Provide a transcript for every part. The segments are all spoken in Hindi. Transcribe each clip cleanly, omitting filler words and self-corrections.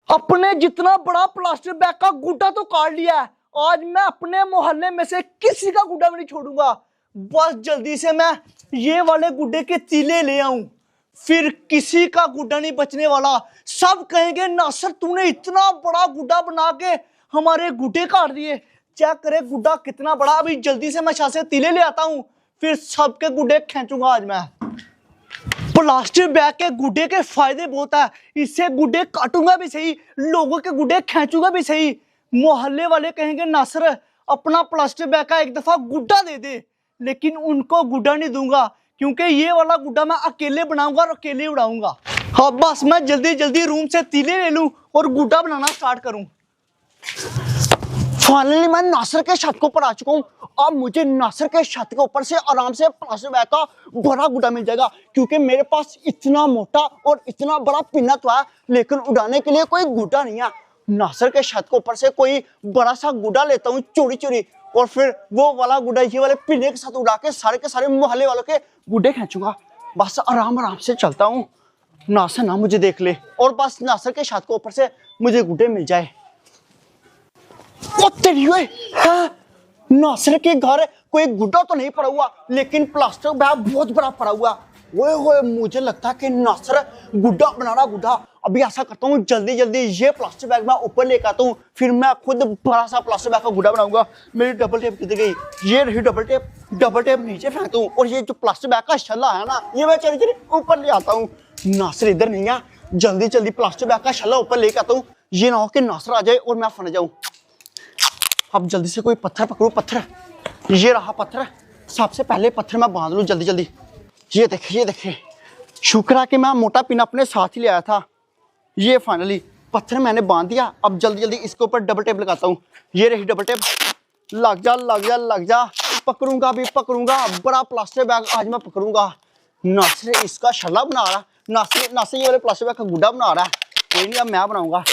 अपने जितना बड़ा प्लास्टिक बैग का गुड्डा तो काट लिया है। आज मैं अपने मोहल्ले में से किसी का गुड्डा भी नहीं छोड़ूंगा। बस जल्दी से मैं ये वाले गुड्डे के तीले ले आऊं, फिर किसी का गुड्डा नहीं बचने वाला। सब कहेंगे नासिर तूने इतना बड़ा गुड्डा बना के हमारे गुड्डे काट दिए। चेक करे गुड्डा कितना बड़ा। अभी जल्दी से मैं छत से तीले ले आता हूं, फिर सबके गुड्डे खींचूंगा। आज मैं प्लास्टिक बैग के गुड्डे के फायदे बहुत है। इससे गुड्डे काटूंगा भी सही, लोगों के गुड्डे खींचूंगा भी सही। मोहल्ले वाले कहेंगे नासिर अपना प्लास्टिक बैग का एक दफा गुड्डा दे दे, लेकिन उनको गुड्डा नहीं दूंगा क्योंकि ये वाला गुड्डा मैं अकेले बनाऊंगा और अकेले उड़ाऊंगा। हाँ बस मैं जल्दी जल्दी रूम से तीले ले लूं और गुड्डा बनाना स्टार्ट करूं। फाइनली मैं नासिर के छत के ऊपर आ चुका हूँ। अब मुझे नासिर के छत के ऊपर से आराम से प्लास्टिक बैग का बड़ा गुड्डा मिल जाएगा, क्योंकि मेरे पास इतना मोटा और इतना बड़ा पिन्ना तो है, लेकिन उड़ाने के लिए कोई गुड्डा नहीं है। नासिर के छत के ऊपर से कोई बड़ा सा गुड्डा लेता हूँ चोरी चोरी, और फिर वो वाला गुड्डा ये वाले पिन्ने के साथ उड़ा के सारे मोहल्ले वालों के गुड्डे खींचूंगा। बस आराम आराम से चलता हूँ, नासिर ना मुझे देख ले, और बस नासिर के छत के ऊपर से मुझे गुड्डे मिल जाए। नासिर के घर कोई गुड्डा तो नहीं पड़ा हुआ, लेकिन प्लास्टिक बैग बहुत बड़ा पड़ा हुआ। ओए होए, मुझे लगता है कि नासिर गुड्डा बना रहा गुड्डा। अभी ऐसा करता हूँ जल्दी जल्दी ये प्लास्टिक बैग मैं ऊपर लेकर आता हूँ, फिर मैं खुद बड़ा सा प्लास्टिक बैग का गुड्डा बनाऊंगा। मेरी डबल टेप किधर गई? ये रही डबल टेप नीचे फेंकता हूँ, और ये जो प्लास्टिक बैग का छल्ला है ना, ये मैं चली चली ऊपर ले आता हूँ। नासिर इधर नहीं है, जल्दी जल्दी प्लास्टिक बैग का छल्ला ऊपर लेकर आता हूँ। ये ना हो कि नासिर आ जाए और मैं फंस जाऊँ। अब जल्दी से कोई पत्थर पकड़ू। पत्थर, ये रहा पत्थर। सबसे पहले पत्थर मैं बांध लूं जल्दी जल्दी। ये देखे, शुक्र है कि मैं मोटा पिन अपने साथ ही ले आया था। ये फाइनली पत्थर मैंने बांध दिया। अब जल्दी जल्दी इसके ऊपर डबल टेप लगाता हूँ। ये रही डबल टेप। लग जा। पकड़ूंगा भी पकड़ूंगा, बड़ा प्लास्टिक बैग आज मैं पकड़ूंगा। नासिर इसका छल्ला बना रहा, नासिर ये वाले प्लास्टिक बैग का गुड्डा बना रहा है। कोई नहीं, अब मैं बनाऊंगा।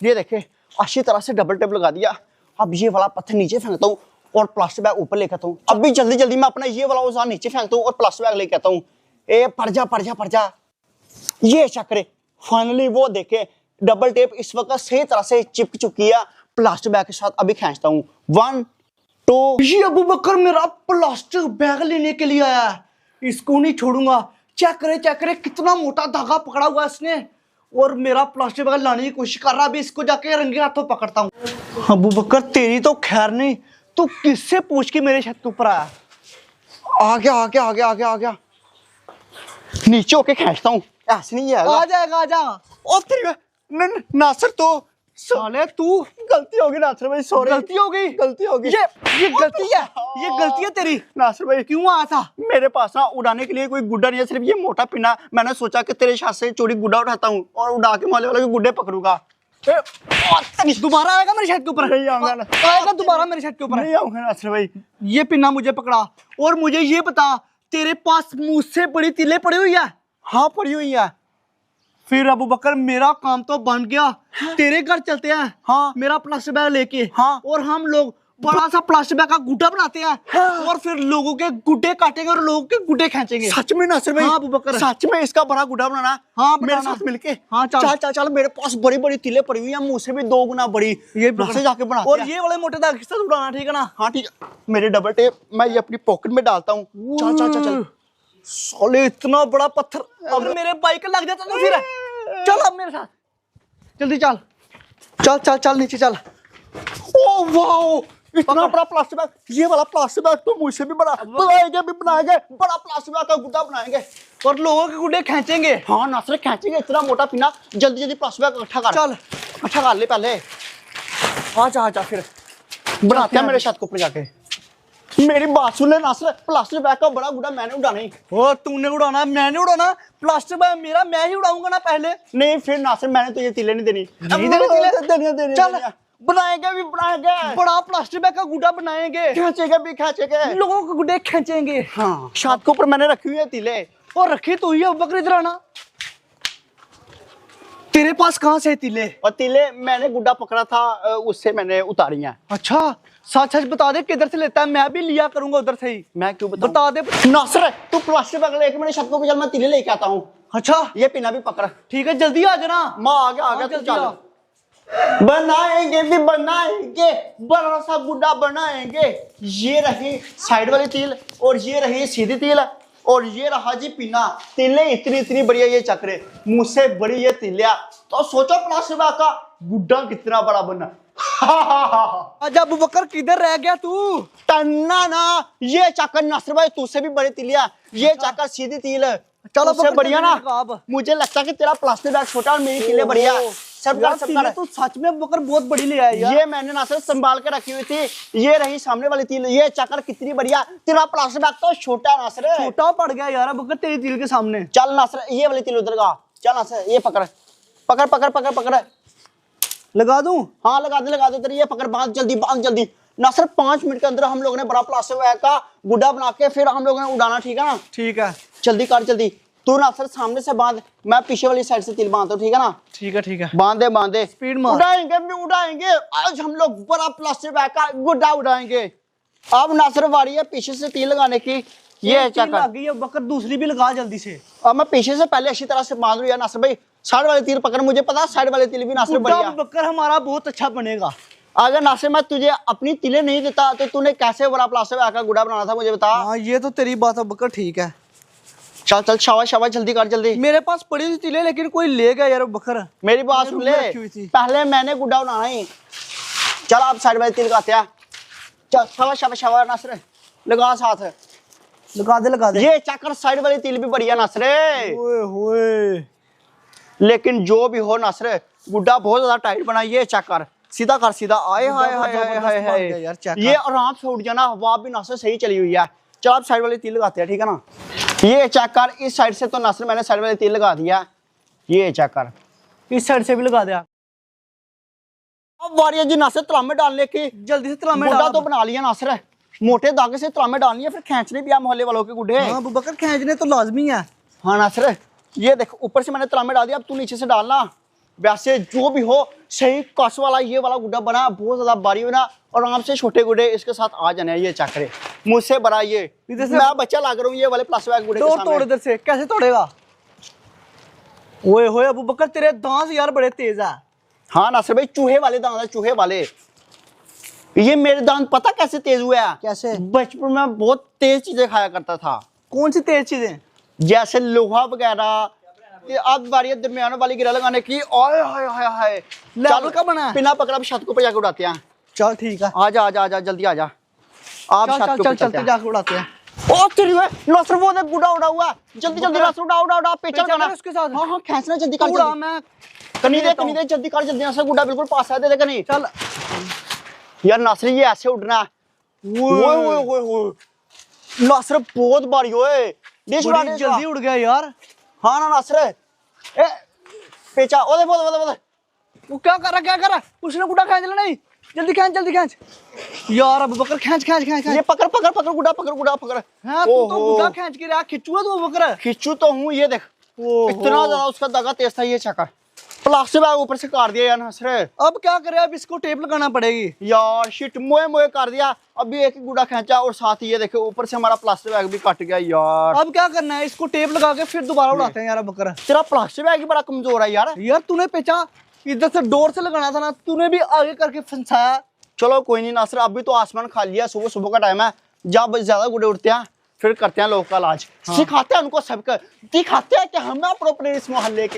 ये देखे, अच्छी तरह से डबल टेप लगा दिया। अब ये वाला पत्थर नीचे फेंकता हूँ और प्लास्टिक बैग ऊपर लेकर आता हूँ। अब भी जल्दी जल्दी मैं अपना ये वाला औजार नीचे फेंकता हूँ और प्लास्टिक बैग लेकर आता हूँ। ए पड़ जा। ये चक्रे फाइनली वो देखे, डबल टेप इस वक्त सही तरह से चिपक चुकी है प्लास्टिक बैग के साथ। अभी खींचता हूँ 1 2। ये अबू बकर मेरा प्लास्टिक बैग लेने के लिए आया है, इसको नहीं छोड़ूंगा। चेक करे कितना मोटा धागा पकड़ा हुआ है इसने, और मेरा प्लास्टिक बैग लाने की कोशिश कर रहा है। अभी इसको जाके रंगे हाथों पकड़ता हूँ। अबू बकर तेरी तो खैर नहीं, तू किससे पूछ के मेरे छत के ऊपर आया? आ गया। नीचे होके खींचता हूँ, ऐसे नहीं है। आ जा। और फिर नासिर तो साले तू गलती होगी नासिर भाई, सॉरी। गलती होगी। ये गलती है तेरी नासिर भाई। क्यों आया था मेरे पास? ना उड़ाने के लिए कोई गुड्डा नहीं है, सिर्फ ये मोटा पिना। मैंने सोचा कि तेरे छत से चोरी गुड्डा उठाता हूँ और उड़ा के मोहल्ले वालों के गुड्डे पकड़ूंगा। दोबारा आएगा मेरे छत के ऊपर? नहीं आऊंगा दोबारा मेरे छत के ऊपर। नहीं आऊंगा नासिर भाई। ये पिन्ना मुझे पकड़ा, और मुझे ये बता, तेरे पास मुझसे बड़ी तिले पड़ी हुई है? हाँ पड़ी हुई है। फिर अबू बकर मेरा काम तो बन गया। हाँ? तेरे घर चलते हैं। हाँ? मेरा प्लास्टिक बैग लेके। हाँ? और हम लोग बड़ा सा प्लास्टिक बैग का गुड्डा बनाते हैं। हाँ? और फिर लोगों के गुड्डे काटेंगे और लोगों के गुड्डे खींचेंगे। सच में नासिर भाई? हाँ अबू बकर, सच में इसका बड़ा गुड्डा बनाना। हाँ मेरे साथ मिलके। हाँ चल मेरे पास बड़ी बड़ी तिले पड़ी हुई है, मुझसे भी 2 गुना बड़ी। ये जाके बना, और ये वाले मोटे धागे के साथ उड़ाना, ठीक है ना? हाँ ठीक है। मेरे डबल टेप मैं ये अपनी पॉकेट में डालता हूँ। चल। साले इतना बड़ा पत्थर, अगर मेरे बाइक लग जाता तो फिर? चल अब मेरे साथ जल्दी चल नीचे चल। ओ वाओ, इतना बड़ा प्लास्टिक बैग। ये वाला प्लास्टिक बैग तो मुझसे भी बनाएंगे, बड़ा प्लास्टिक बैग का गुड्डा बनाएंगे और लोगों के गुड्डे खींचेंगे। हाँ नासिर खींचेंगे, इतना मोटा पिना। जल्दी प्लास्टिक बैग इकट्ठा कर ले पहले। आजा फिर बनाते हैं मेरे छत के ऊपर जाके। मेरी बात सुन ले नासिर, प्लास्टिक बैग का बड़ा गुड्डा मैंने उड़ाना ही। और तूने उड़ाना? मैंने उड़ाना? प्लास्टिक बैग मेरा, मैं ही उड़ाऊंगा ना पहले। नहीं फिर नासिर मैंने तुझे तिले नहीं देनी। चल बनाएंगे बड़ा प्लास्टिक बैग का गुड्डा बनाएंगे, खींचेंगे लोगों के गुड्डे खींचेंगे। हाँ छत के ऊपर मैंने रखी हुई है तिले। और रखी तो ही है बकर, इधर आना। तेरे पास कहाँ से तिले? और तिले मैंने गुड्डा पकड़ा था, उससे मैंने उतारी है। अच्छा सच बता दे किधर से लेता है, मैं भी लिया करूंगा उधर से ही। मैं क्यों बता दे नासिर, तू प्लास्टिक बैग लेके मेरे छत के ऊपर चल, मैं तिले लेके आता हूँ। अच्छा ये पिना भी पकड़। ठीक है जल्दी आ जाना। मैं आ गया चल। बनाएंगे भी बनाएंगे, बड़ा सा गुड्डा बनाएंगे। ये रही साइड वाली तिल और ये रही सीधी तिल और ये रहा जी पिना। तिले इतनी इतनी बढ़िया ये चक्रे, मुझसे बड़ी ये तिलिया। तो सोचो प्लास्टिक बैग का गुड्डा कितना बड़ा बना। अच्छा अबू बकर किधर रह गया तू? टन्ना ना, ये चक्कर नसर भाई तुझसे भी बड़ी तिलिया, ये चक्कर सीधी तिल। चलो तुझसे बढ़िया ना। अब मुझे लगता है कि तेरा प्लास्टिक बैग छोटा और मेरी तिले बढ़िया। यार तू सच में अबू बकर बहुत बड़ी ले आया यार। ये मैंने नासर संभाल के रखी हुई थी। ये रही सामने वाली तिल, ये चक्कर कितनी बढ़िया। तेरा प्लास्टिक बैग तो छोटा नासर, छोटा पड़ गया यार अबू बकर तेरी तिल के सामने। चल नासर ये वाली तिल उधर का, चल नासर ये पकड़ पकड़ पकड़ पकड़ पकड़। लगा दूं? हाँ लगा दे तेरी, ये पकड़, बांध जल्दी नासर। 5 मिनट के अंदर हम लोगों ने बड़ा प्लास्टिक बैग का गुड्डा बना के फिर हम लोगों ने उड़ाना, ठीक है ना? ठीक है जल्दी कर जल्दी। तू नासर सामने से बांध, मैं पीछे वाली साइड से तिल बांधता हूँ, ठीक है ना? ठीक है बांधे स्पीड मार। उड़ाएंगे आज हम लोग बड़ा प्लास्टिक बैग का गुड्डा उड़ाएंगे। अब नासर वारी है पीछे से तिल लगाने की। ये क्या लग गई अब बकर, दूसरी भी लगा जल्दी से। अब मैं पीछे से पहले अच्छी तरह से बांध लूं यार नासर भाई। साइड वाले तिल पकड़, मुझे पता है साइड वाले तिल भी नासर बढ़िया। बकर हमारा बहुत अच्छा बनेगा। अगर नासर मैं तुझे अपनी तिले नहीं देता तो तूने कैसे बड़ा प्लास्टिक बैग का गुड्डा बनाना था, मुझे बता। हाँ ये तो तेरी बात है बकर, ठीक है। चल चल शाबाश शाबाश, जल्दी कर जल्दी। मेरे पास पड़ी थी तिले लेकिन कोई ले गया यार बकर। मेरी बात सुन ले, पहले मैंने गुड्डा बनाना ही। चल आप साइड वाले तिल लगाते हैं। चल शाबाश शाबाश शाबाश नासर, लगा साथ। लगा दे। ये चक्कर साइड वाली तिल भी बढ़िया नासरे। ओए होए। लेकिन जो भी हो नासरे, गुड्डा बहुत ज्यादा टाइट बना। ये चक्कर सीधा कर, सीधा। आए हाय हाय हाय हाय यार चक्कर। ये आराम से उठ जाना, हवा भी नासर सही चली हुई है। चल आप साइड वाली तिल लगाते हैं, ठीक है ना? ये चक्कर इस साइड से तो नासर मैंने साइड वाली तिल लगा दिया। ये चक्कर इस साइड से भी लगा दिया। अब वारिया जी नासर तलामे डालने की। जल्दी से तलामे गुड्डा डाल। तो बना लिया नासर, मोटे धागे से तलामे डालनी है, फिर खींचने भी है मोहल्ले वालों के गुड्डे। हाँ अबू बकर खींचने तो लाजमी है। हाँ नासर ये देख, ऊपर से मैंने तलामे डाल दिया, अब तू नीचे से डालना। वैसे जो भी हो सही कस वाला ये वाला गुड्डा बना, बहुत ज्यादा भारी बना और आराम से छोटे गुड्डे इसके साथ आ जाने। ये चक्रे मुझसे बड़ा, ये इधर से मैं बच्चा लाग रहा हूँ ये वाले प्लास्टिक बैग गुड्डे के सामने। तोड़ इधर से, कैसे तोड़ेगा? ओए होए अबू बकर तेरे दांत यार बड़े तेज है। हाँ नासर भाई, चूहे वाले दांत है, चूहे वाले। ये मेरे दांत पता कैसे तेज हुए हैं? कैसे? बचपन में बहुत तेज चीजें खाया करता था। कौन सी तेज चीजें? जैसे लोहा वगैरह। अब बारी दरमियान वाली गिरा लगाने की। ओए हाय हाय हाय, लेवल का बना है। बिना पकड़ा अब छत को ऊपर जाके उड़ाते हैं। चल ठीक है, आजा आजा आजा जल्दी आजा। आप छत के ऊपर चलते जाके उड़ाते हैं। ओ तेरी वे नासर वो देख गुड्डा उड़ा हुआ। जल्दी जल्दी नासर उड़ा पेचल पेचल करना कर उसके साथ। हाँ खींचना जल्दी कर। उड़ा मैं कनी दे जल्दी कर जल्दी। नासर गुड्डा बिल्कुल पास है, दे कनी। चल यार नासर ये ऐसे उड़ना। ओए ओए ओए ओए, नासर बहुत भारी ओए। डिश उड़ा बड़ी जल्दी उड़ गया यार। हाँ ना नासर ए पेचा ओदे ओदे। वो क्या कर रहा उसने गुड्डा खींच लेना। नहीं जल्दी खींच यार अबू बकर, खींच ये पकड़ गुड्डा पकड़। हाँ तू तो गुड्डा खींच के रहा, खिंचुआ तू अबू बकर। खिंचू तो हूँ, ये देख इतना ज्यादा उसका धागा तेज था। ये चक्कर प्लास्टिक बैग ऊपर से काट दिया यार नासर। अब क्या करे, अब इसको टेप लगाना पड़ेगी यार शिट, मोए कर दिया। अभी एक गुड्डा खींचा और साथ ही ये देखो ऊपर से हमारा प्लास्टिक बैग भी कट गया यार। अब क्या करना है, इसको टेप लगा के फिर दोबारा उड़ाते हैं यार अबू बकर। तेरा प्लास्टिक बैग ही बड़ा कमजोर है यार। यार तूने पेचा इधर से डोर से लगाना था ना, तूने भी आगे करके फंसाया। चलो कोई नहीं नासर, अभी तो आसमान खाली है, सुबह का टाइम है। जब ज्यादा गुड्डे उड़ते हैं फिर करते हैं लोग का इलाज। सिखाते हैं उनको सबक, दिखाते हैं कि हमें प्रॉपर इस मोहल्ले के